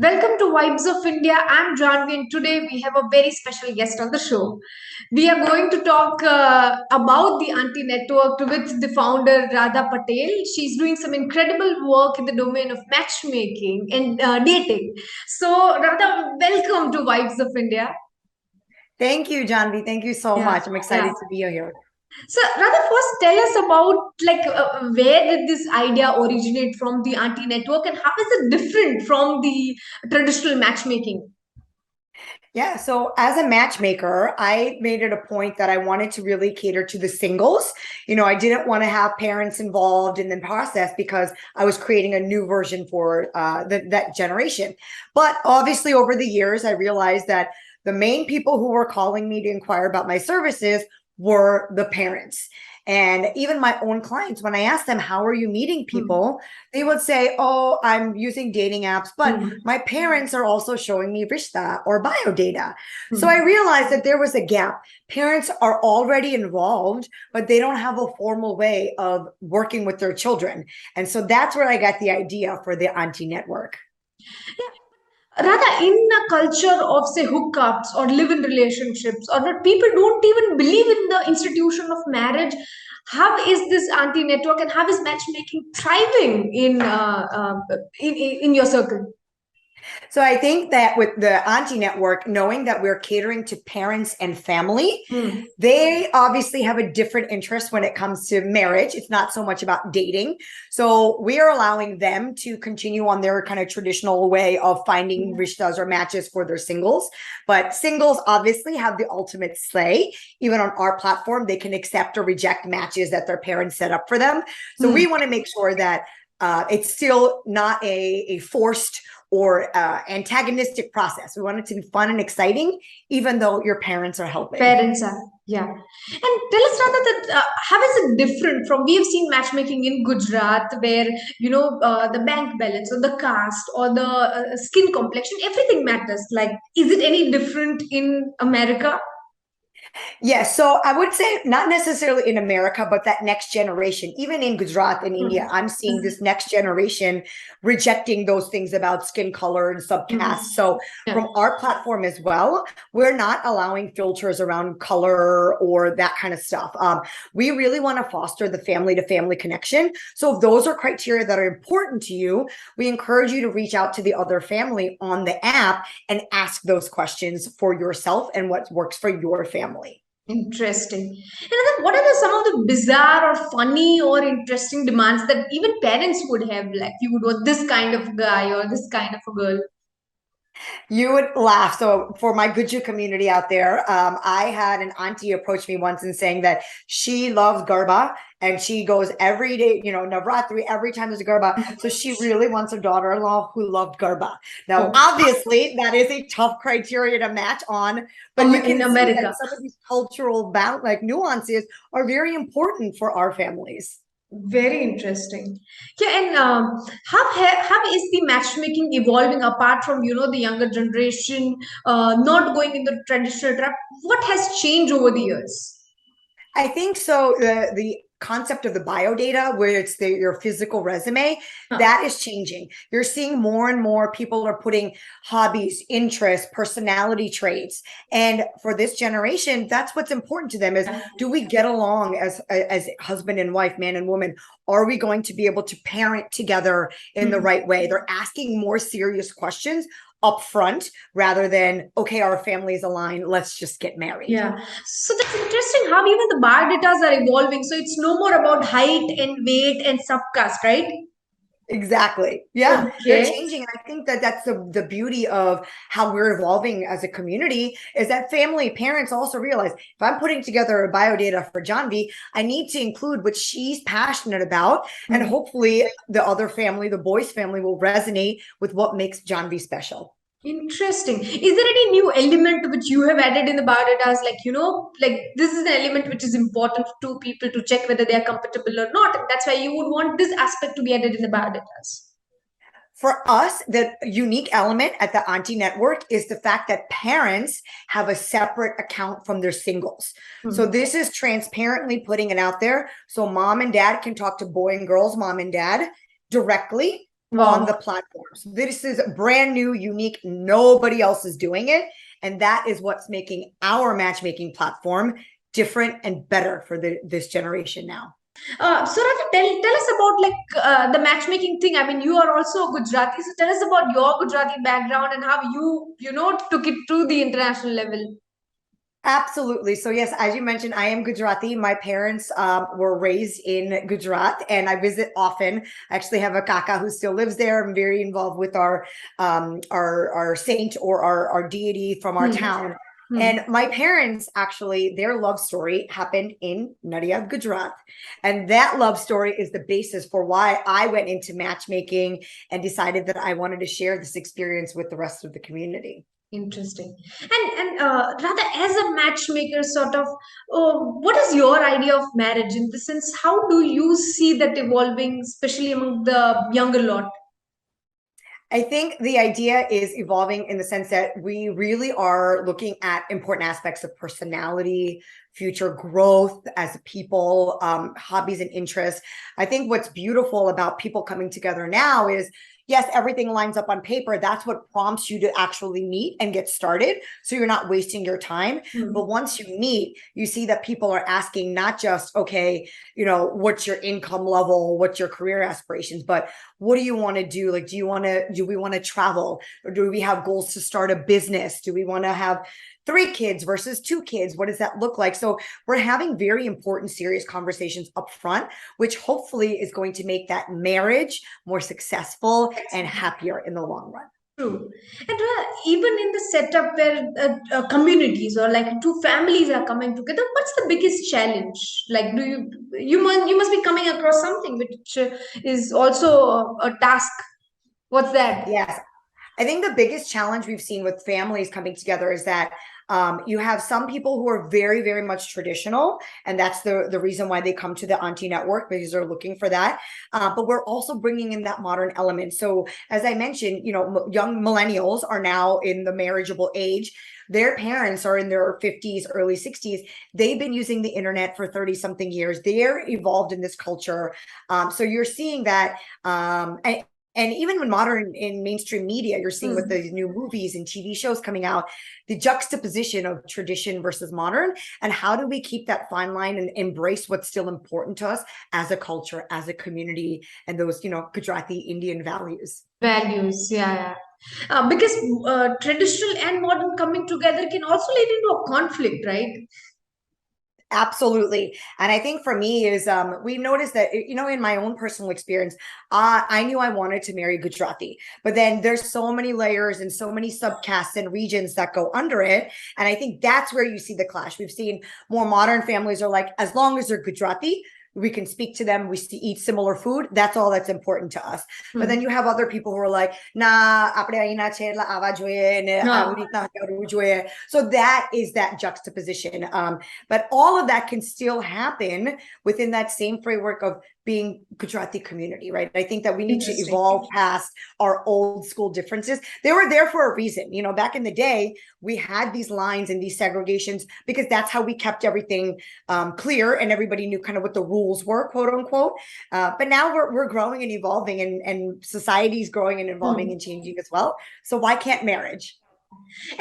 Welcome to Vibes of India. I'm Janvi, and today we have a very special guest on the show. We are going to talk about the Auntie Network with the founder Radha Patel. She's doing some incredible work in the domain of matchmaking and dating. So, Radha, welcome to Vibes of India. Thank you, Janvi. Thank you so Yeah, much. I'm yeah. excited to be here. So, Radha, first tell us about where did this idea originate from the Auntie Network, and how is it different from the traditional matchmaking? Yeah, so as a matchmaker, I made it a point that I wanted to really cater to the singles. I didn't want to have parents involved in the process because I was creating a new version for that generation. But obviously, over the years, I realized that the main people who were calling me to inquire about my services were the parents. And even my own clients, when I asked them, how are you meeting Hmm. people? They would say, oh, I'm using dating apps, but Hmm. my parents are also showing me Rishta or bio data. So I Hmm. realized that there was a gap. Parents are already involved, but they don't have a formal way of working with their children. And so that's where I got the idea for the Auntie Network. Rather, in a culture of, say, hookups or live in relationships, or that people don't even believe in the institution of marriage, how is this anti network and how is matchmaking thriving in your circle? So I think that with the Auntie Network, knowing that we're catering to parents and family, Hmm. they obviously have a different interest when it comes to marriage. It's not so much about dating. So we are allowing them to continue on their kind of traditional way of finding rishtas or matches for their singles. But singles obviously have the ultimate say. Even on our platform, they can accept or reject matches that their parents set up for them. So Hmm. we want to make sure that it's still not a forced or antagonistic process. We want it to be fun and exciting, even though your parents are helping. Parents are, yeah. And tell us rather that how is it different from we have seen matchmaking in Gujarat where the bank balance or the caste or the skin complexion everything matters. Like, is it any different in America? Yes, so I would say not necessarily in America, but that next generation, even in Gujarat and India, Hmm. I'm seeing this next generation rejecting those things about skin color and Hmm. subcaste. So Yeah. from our platform as well, we're not allowing filters around color or that kind of stuff. We really want to foster the family to family connection. So if those are criteria that are important to you, we encourage you to reach out to the other family on the app and ask those questions for yourself and what works for your family. Interesting. And then what are some of the bizarre or funny or interesting demands that even parents would have? Like, you would want this kind of guy or this kind of a girl. You would laugh. So for my Guju community out there, I had an auntie approach me once and saying that she loves Garba and she goes every day, Navratri, every time there's a Garba. So she really wants a daughter-in-law who loved Garba. Now, Oh, obviously, that is a tough criteria to match on, but you in can see that America. some of these cultural nuances are very important for our families. Very interesting. Yeah, and how is the matchmaking evolving apart from the younger generation not going in the traditional trap? What has changed over the years? I think so. The concept of the bio data, where it's your physical resume, Huh. that is changing. You're seeing more and more people are putting hobbies, interests, personality traits, and for this generation, that's what's important to them: is do we get along as husband and wife, man and woman? Are we going to be able to parent together in the Hmm. right way? They're asking more serious questions up front rather than, okay, our families align, let's just get married. Yeah, so that's interesting how even the bar datas are evolving. So it's no more about height and weight and subcast, right? Exactly. Yeah, they're Okay. changing. And I think that that's the beauty of how we're evolving as a community is that family parents also realize if I'm putting together a bio data for Janvi, I need to include what she's passionate about. And Hmm. hopefully the other family, the boys family will resonate with what makes Janvi special. Interesting. Is there any new element which you have added in the biodatas? Like, like this is an element which is important for two people to check whether they are compatible or not. And that's why you would want this aspect to be added in the biodatas. For us, the unique element at the Auntie Network is the fact that parents have a separate account from their singles. So Hmm. this is transparently putting it out there so mom and dad can talk to boy and girls, mom and dad directly. on Wow. the platforms. This is brand new, unique. Nobody else is doing it. And that is what's making our matchmaking platform different and better for this generation now. So Radha, tell us about like the matchmaking thing. I mean, you are also a Gujarati, so tell us about your Gujarati background and how you took it to the international level. Absolutely. So yes, as you mentioned, I am Gujarati. My parents were raised in Gujarat, and I visit often. I actually have a kaka who still lives there. I'm very involved with our saint or our deity from our Hmm. town. Hmm. And my parents actually, their love story happened in Nadia, Gujarat, and that love story is the basis for why I went into matchmaking and decided that I wanted to share this experience with the rest of the community. Interesting. And rather, as a matchmaker, sort of, what is your idea of marriage in the sense? How do you see that evolving, especially among the younger lot? I think the idea is evolving in the sense that we really are looking at important aspects of personality, future growth as people, hobbies and interests. I think what's beautiful about people coming together now is, yes, everything lines up on paper. That's what prompts you to actually meet and get started. So you're not wasting your time. Hmm. But once you meet, you see that people are asking not just, okay, what's your income level, what's your career aspirations, but what do you want to do? Like, do we want to travel, or do we have goals to start a business? Do we want to have 3 kids versus 2 kids? What does that look like? So we're having very important, serious conversations up front, which hopefully is going to make that marriage more successful and happier in the long run. True. And even in the setup where communities or like two families are coming together, what's the biggest challenge? Like, you must be coming across something which is also a task. What's that? Yes, I think the biggest challenge we've seen with families coming together is that you have some people who are very, very much traditional, and that's the reason why they come to the Auntie Network, because they're looking for that. But we're also bringing in that modern element. So, as I mentioned, young millennials are now in the marriageable age. Their parents are in their 50s, early 60s. They've been using the internet for 30 something years. They're evolved in this culture. So you're seeing that. And even when modern in mainstream media, you're seeing with Hmm. the new movies and TV shows coming out, the juxtaposition of tradition versus modern, and how do we keep that fine line and embrace what's still important to us as a culture, as a community, and those, Gujarati Indian values. Values, yeah, yeah. Because traditional and modern coming together can also lead into a conflict, right? Absolutely. And I think for me is we noticed that, in my own personal experience, I knew I wanted to marry Gujarati, but then there's so many layers and so many subcastes and regions that go under it. And I think that's where you see the clash. We've seen more modern families are like, as long as they're Gujarati, we can speak to them, we eat similar food, that's all that's important to us. But Hmm. then you have other people who are like, nah, આપણે અહીંના છે એટલે આવા જોઈએ ને આવી Yeah. રીતના કરવું જોઈએ. So that is that juxtaposition. But all of that can still happen within that same framework of being Gujarati community, right? I think that we need to Interesting. evolve past our old school differences. They were there for a reason. Back in the day, we had these lines and these segregations because that's how we kept everything clear, and everybody knew kind of what the rules were, quote unquote. But now we're growing and evolving, and society is growing and evolving Hmm. and changing as well. So why can't marriage?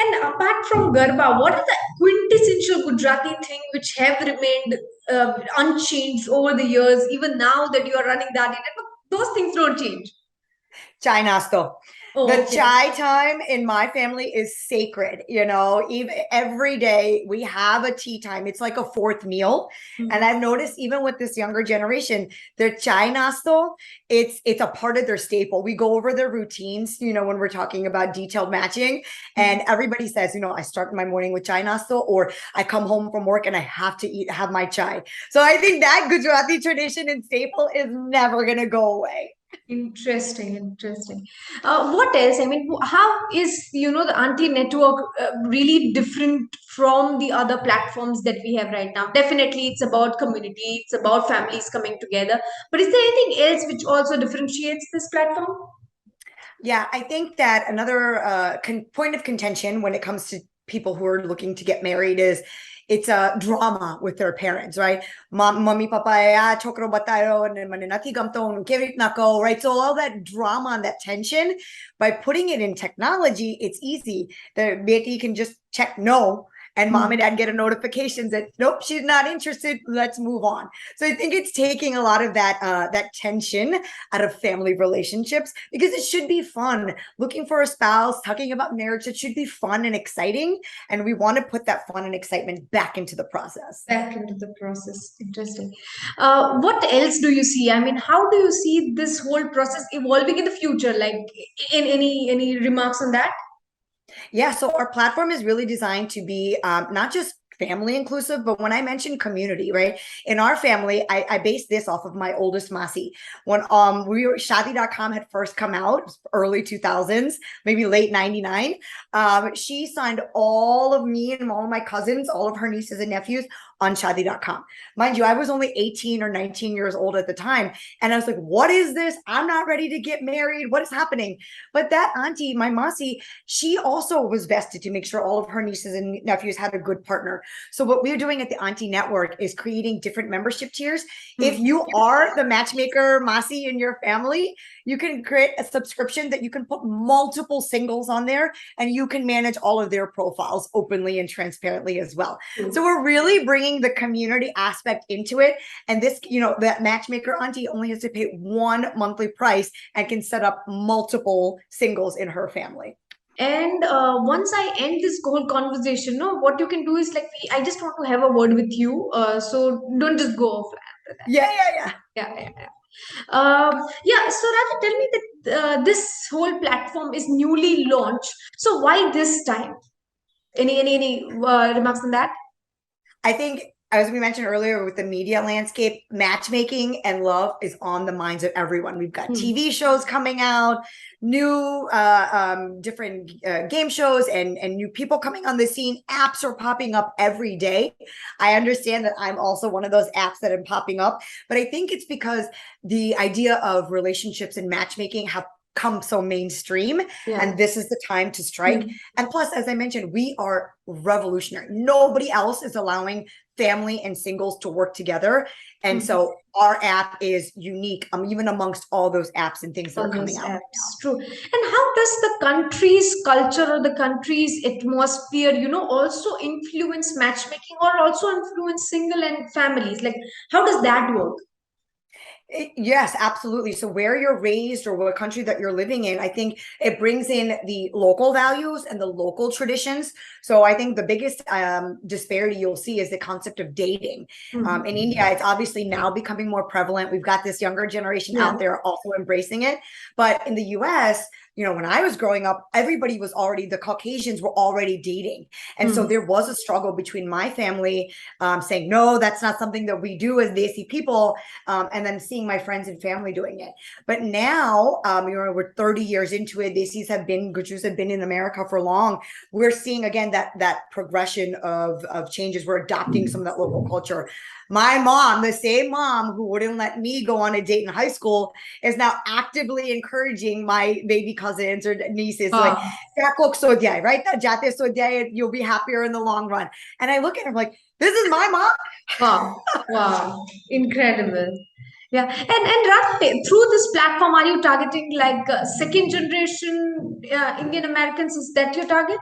And apart from Garba, what are the quintessential Gujarati thing which have remained unchanged over the years, even now that you are running that network? Those things don't change. Chai nasto. Oh, The okay. chai time in my family is sacred. Even every day we have a tea time. It's like a fourth meal. And Hmm. I've noticed even with this younger generation, their chai nasto, it's a part of their staple. We go over their routines, when we're talking about detailed matching. And everybody says, I start my morning with chai nasto, or I come home from work and I have to have my chai. So I think that Gujarati tradition and staple is never gonna go away. Interesting, interesting. What else? I mean, how is the Auntie Network really different from the other platforms that we have right now? Definitely, it's about community, it's about families coming together. But is there anything else which also differentiates this platform? Yeah, I think that another point of contention when it comes to people who are looking to get married is it's a drama with their parents, right? Mommy, papa, chokro batayo, and mananati gamto, kirit nako, right? So all that drama and that tension, by putting it in technology, it's easy. The beti can just check no, and mom and dad get a notification that nope, she's not interested. Let's move on. So I think it's taking a lot of that tension out of family relationships, because it should be fun. Looking for a spouse, talking about marriage, it should be fun and exciting, and we want to put that fun and excitement back into the process. Back into the process. Interesting. What else do you see? I mean, how do you see this whole process evolving in the future? Like, in any remarks on that? Yeah, so our platform is really designed to be not just family inclusive, but when I mention community, right? In our family, I base this off of my oldest Masi. When Shadi.com had first come out, early 2000s, maybe late 99, she signed all of me and all of my cousins, all of her nieces and nephews on Shadi.com. Mind you, I was only 18 or 19 years old at the time. And I was like, what is this? I'm not ready to get married. What is happening? But that auntie, my Masi, she also was vested to make sure all of her nieces and nephews had a good partner. So what we're doing at the Auntie Network is creating different membership tiers. If you are the matchmaker Masi in your family, you can create a subscription that you can put multiple singles on there, and you can manage all of their profiles openly and transparently as well. So we're really bringing the community aspect into it. And this, that matchmaker auntie only has to pay one monthly price and can set up multiple singles in her family. And once I end this whole conversation, no, what you can do is like, I just want to have a word with you. So don't just go off after that. Yeah. Yeah. So Radha, tell me that this whole platform is newly launched. So why this time? Any remarks on that? I think, as we mentioned earlier, with the media landscape, matchmaking and love is on the minds of everyone. We've got TV shows coming out, new different game shows, and new people coming on the scene. Apps are popping up every day. I understand that I'm also one of those apps that are popping up, but I think it's because the idea of relationships and matchmaking have come so mainstream, and this is the time to strike. And plus, as I mentioned, we are revolutionary. Nobody else is allowing family and singles to work together, and so our app is unique, even amongst all those apps and things that are coming out. True. And how does the country's culture or the country's atmosphere, also influence matchmaking, or also influence single and families? Like, how does that work? Yes, absolutely. So where you're raised or what country that you're living in, I think it brings in the local values and the local traditions. So I think the biggest disparity you'll see is the concept of dating. In India, it's obviously now becoming more prevalent. We've got this younger generation out there also embracing it. But in the US, when I was growing up, the Caucasians were already dating. And so there was a struggle between my family saying, no, that's not something that we do as Desi people. And then seeing my friends and family doing it. But now, we're 30 years into it. Gujus have been in America for long. We're seeing again that progression of changes. We're adopting some of that local culture. My mom, the same mom who wouldn't let me go on a date in high school, is now actively encouraging my baby cousins or nieces, right? You'll be happier in the long run. And I look at her like, this is my mom. Wow. Incredible. Yeah. And Radha, through this platform, are you targeting like second generation Indian Americans? Is that your target?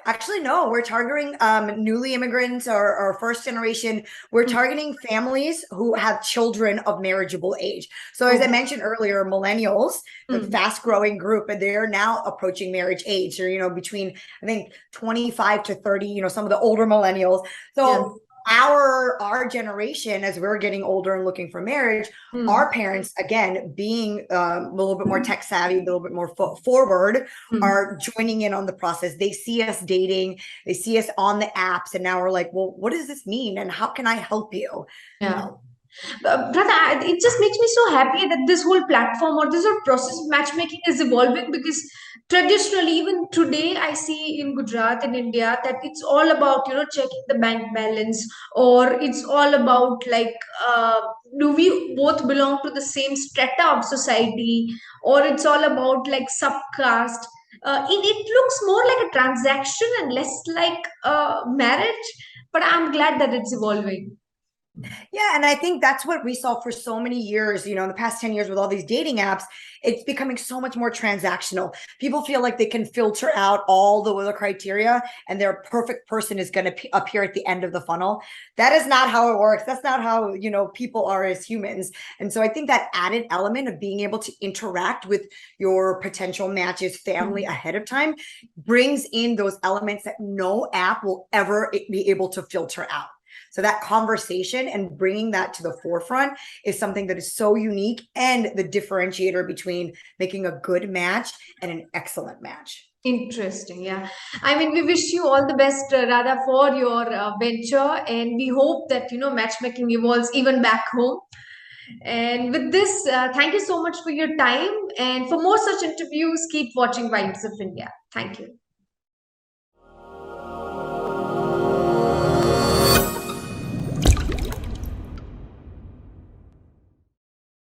Actually, no, we're targeting newly immigrants or first generation. We're targeting families who have children of marriageable age. So as I mentioned earlier, millennials, the fast growing group, and they're now approaching marriage age, or, between, I think, 25 to 30, some of the older millennials. So our generation, as we're getting older and looking for marriage, our parents, again, being a little bit more tech savvy, a little bit more forward, are joining in on the process. They see us dating, they see us on the apps, and now we're like, well, what does this mean, and how can I help you? Brother, it just makes me so happy that this whole platform or this whole process of matchmaking is evolving, because traditionally, even today, I see in Gujarat, in India, that it's all about, checking the bank balance, or it's all about like, do we both belong to the same strata of society, or it's all about like subcaste. It looks more like a transaction and less like a marriage. but I'm glad that it's evolving. Yeah, and I think that's what we saw for so many years, in the past 10 years with all these dating apps. It's becoming so much more transactional. People feel like they can filter out all the other criteria and their perfect person is going to appear at the end of the funnel. That is not how it works. That's not how, people are as humans. And so I think that added element of being able to interact with your potential matches family ahead of time brings in those elements that no app will ever be able to filter out. So that conversation and bringing that to the forefront is something that is so unique and the differentiator between making a good match and an excellent match. Interesting. Yeah. I mean, we wish you all the best, Radha, for your venture. And we hope that, matchmaking evolves even back home. And with this, thank you so much for your time. And for more such interviews, keep watching Vibes of India. Thank you.